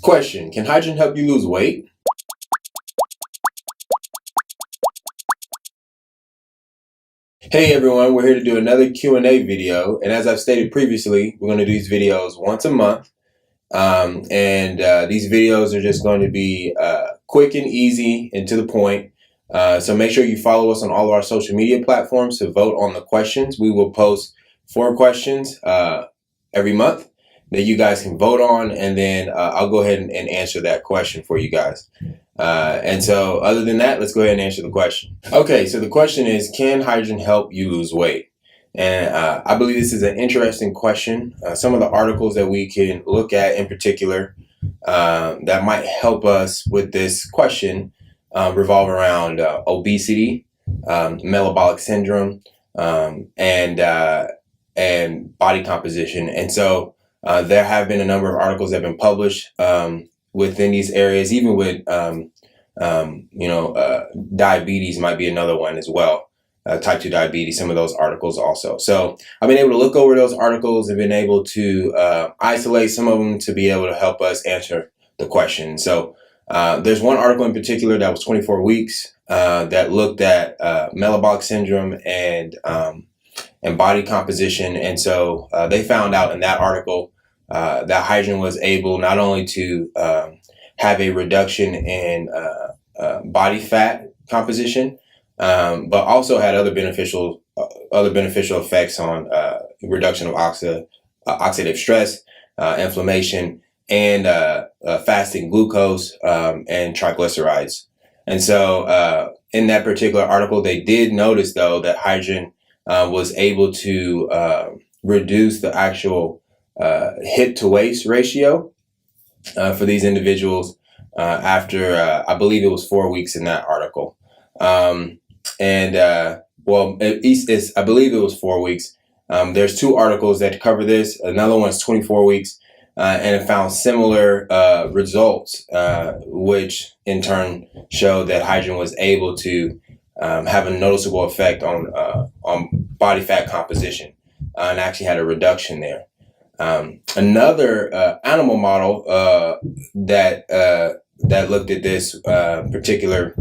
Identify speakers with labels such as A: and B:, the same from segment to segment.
A: Question: can hydrogen help you lose weight? Hey everyone, we're here to do another Q&A video, and as I've stated previously, we're going to do these videos once a month. These videos are just going to be quick and easy and to the point. So make sure you follow us on all of our social media platforms to vote on the questions. We will post 4 questions every month that you guys can vote on, and then I'll go ahead and answer that question for you guys. So other than that, let's go ahead and answer the question. Okay, so the question is, can hydrogen help you lose weight? And I believe this is an interesting question. Some of the articles that we can look at in particular that might help us with this question revolve around obesity, metabolic syndrome, and body composition. And so there have been a number of articles that have been published within these areas, even with diabetes might be another one as well. Type 2 diabetes, some of those articles also. So I've been able to look over those articles and been able to isolate some of them to be able to help us answer the question. So there's one article in particular that was 24 weeks that looked at metabolic syndrome and body composition. And so they found out in that article that hydrogen was able not only to have a reduction in body fat composition, but also had other beneficial effects on reduction of oxidative stress, inflammation, and fasting glucose and triglycerides. And so in that particular article, they did notice, though, that hydrogen was able to reduce the actual hip to waist ratio for these individuals after, I believe it was 4 weeks in that article. I believe it was 4 weeks. There's 2 articles that cover this. Another one's 24 weeks, and it found similar results, which in turn showed that hydrogen was able to have a noticeable effect on body fat composition, and actually had a reduction there. Another animal model that looked at this particular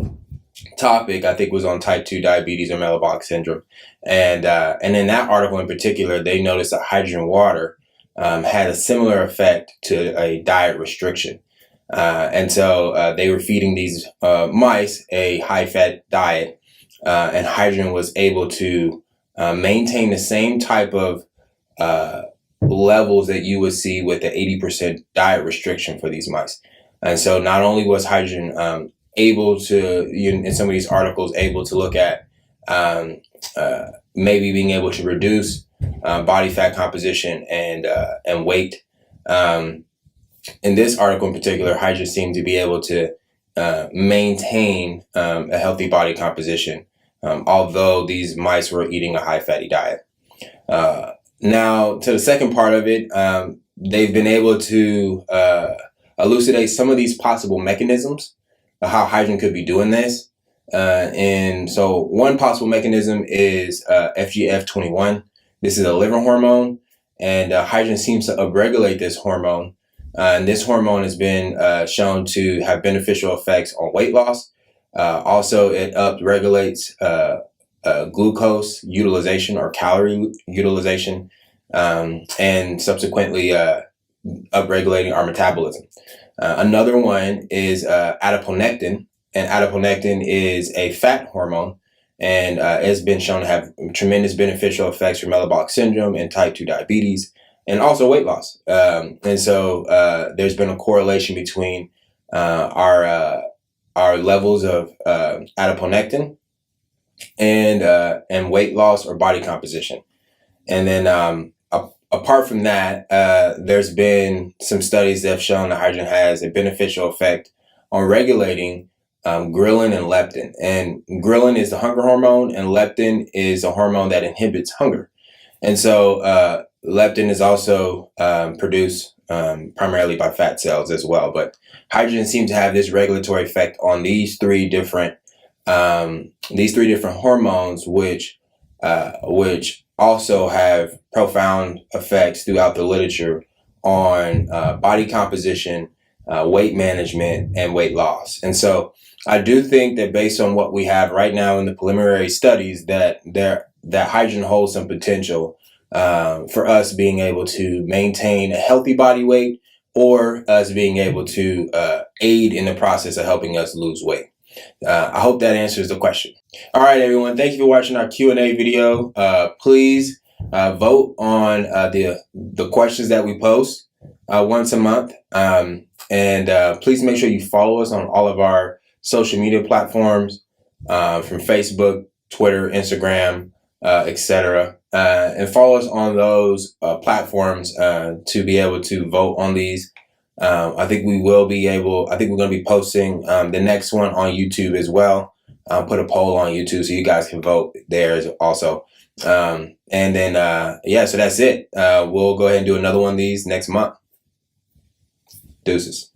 A: topic, I think, was on type 2 diabetes or metabolic syndrome, and in that article in particular, they noticed that hydrogen water had a similar effect to a diet restriction, and so they were feeding these mice a high-fat diet, and hydrogen was able to maintain the same type of levels that you would see with the 80% diet restriction for these mice. And so not only was hydrogen able to, in some of these articles, able to look at maybe being able to reduce body fat composition and weight. In this article in particular, hydrogen seemed to be able to maintain a healthy body composition, although these mice were eating a high fatty diet. Now, to the second part of it, they've been able to elucidate some of these possible mechanisms of how hydrogen could be doing this. And so one possible mechanism is FGF21. This is a liver hormone, and hydrogen seems to upregulate this hormone. And this hormone has been shown to have beneficial effects on weight loss. Also, it upregulates glucose utilization or calorie utilization, and subsequently upregulating our metabolism. Another one is adiponectin, and adiponectin is a fat hormone, and it's been shown to have tremendous beneficial effects for metabolic syndrome and type 2 diabetes, and also weight loss. And so there's been a correlation between our levels of adiponectin and weight loss or body composition. And then apart from that, there's been some studies that have shown that hydrogen has a beneficial effect on regulating ghrelin and leptin. And ghrelin is the hunger hormone, and leptin is a hormone that inhibits hunger. And so leptin is also produced primarily by fat cells as well. But hydrogen seems to have this regulatory effect on these three different hormones, which also have profound effects throughout the literature on body composition, weight management, and weight loss. And so I do think that based on what we have right now in the preliminary studies, that hydrogen holds some potential for us being able to maintain a healthy body weight, or us being able to aid in the process of helping us lose weight. I hope that answers the question. All right, everyone. Thank you for watching our Q&A video. Please vote on the questions that we post once a month. And please make sure you follow us on all of our social media platforms, from Facebook, Twitter, Instagram, etc. And follow us on those platforms to be able to vote on these. I think we're going to be posting the next one on YouTube as well. Put a poll on YouTube so you guys can vote there also. And then, so that's it. We'll go ahead and do another one of these next month. Deuces.